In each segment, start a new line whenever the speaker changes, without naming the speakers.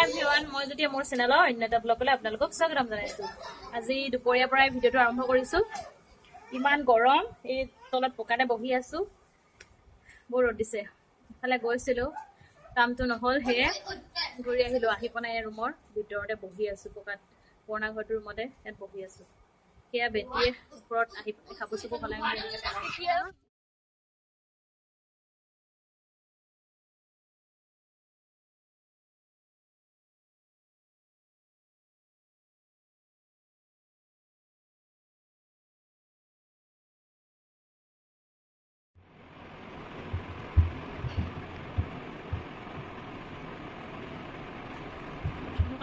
Hi everyone, মই যেতিয়া মোৰ চেনেলৰ অন্য এটা ব্লগলৈ আপোনালোকক স্বাগতম জনাইছো। আজি দুপৰীয়াৰ পৰাই ভিডিঅ'টো আৰম্ভ কৰিছো। ইমান গৰম, এই তলত পকাতে বহি আছো। বৰ ৰ'দ দিছে। ইফালে গৈছিলো, কামটো নহ'ল, সেয়ে ঘূৰি আহিলো। আহি পেলাই ৰুমৰ ভিতৰতে বহি আছো পকাত, পুৰণা ঘৰটোৰ ৰুমতে ইয়াত বহি আছো। সেয়া বেটিয়ে ওপৰত আহি কাপোৰ চাপোৰ সলাই মেলি এনেকৈ পেলাই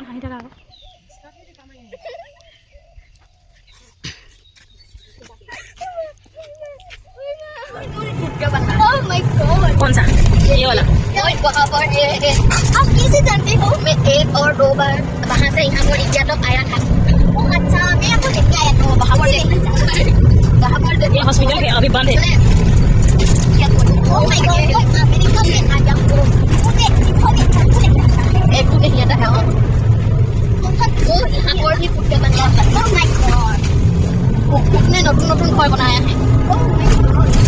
হাঁহি থাকা আকৌ।
Oh my god!
कौन सा? ये वाला?
वहाँ पर आप कैसे जानते हो? मैं एक और दो बार वहाँ से यहाँ पर इंडिया तक आया था। ओह अच्छा, मैं आपको देख के आया था वहाँ पर वहाँ पर
ये हॉस्पिटल के अभी बंद है।
Oh my god! अमेरिका में आया हूँ। एक तो नहीं आता है। वो यहाँ पर भी कुत्ते बन गया। Oh my god! उसने नতুन घर बनाया है। Oh my god!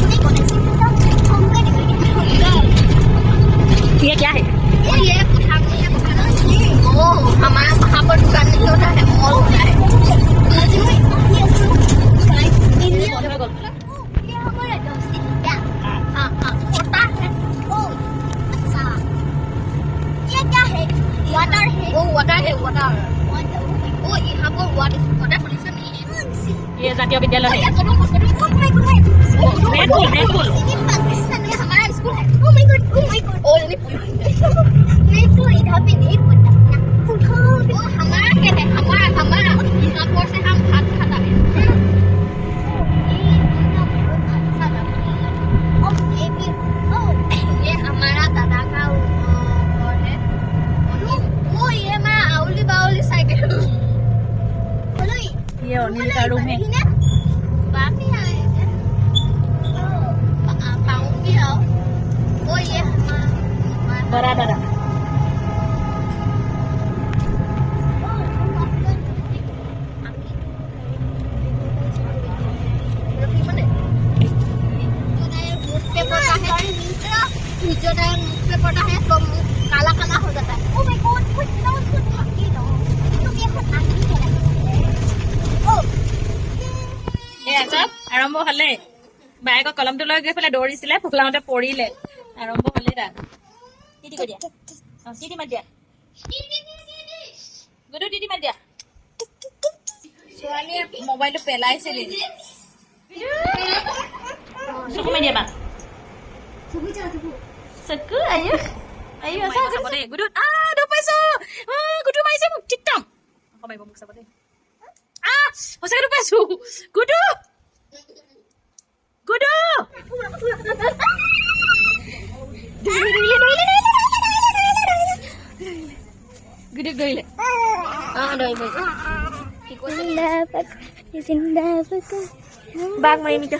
ये क्या है?
ये हमारा वहाँ पर दुकान नहीं होता है, मॉल होता है। ये हमारा दोस्त है। हाँ होता है। ओह अच्छा, ये क्या है? वाटर है। वो वाटर है, वाटर। वो यहाँ पर वाटर पोल्यूशन नहीं है।
ये जातीय विद्यालय है।
पाकिस्तान में हमारा स्कूल है। Oh my god, oh my god। ओ ये मैं तो इधर पे नहीं पढ़ता। वो हमारा क्या है? हमारा यहाँ पर से हम भात खाता है। ये हमारा दादा का घर है। वो ये हमारा आउली बाउली साइकिल।
ये अनिल का रूम है।
बाप ही आए थे। पाऊंगी आओ। वो ये हमारा
बड़ा दादा।
काला काला हो जाता है। Oh my god,
চব আৰম্ভ হলে বাইকৰ কলমটো লৈ গৈ পেলাই দৌৰিছিলে, ফুকলাওঁতে পৰিলে। আৰম্ভ হলে তাত টিটি কৈ দিয়া। টিটি মাত দিয়া। গুডু টিটি মাত দিয়া। ছোৱালীয়ে মোবাইলটো পেলাইছিলে। চকু মাৰি দিয়া বা। চকু আয়ো আয়ো চাব দেই। গুডু দুখ পাইছো। গুডু মাৰিছে মোক চিত্তম। আকৌ মাৰিব মোক চাব দেই। সঁচাকে দুখ পাইছো। গুডু গুডু গুডুক ধৰিলে। বাঘ মাৰি নিকা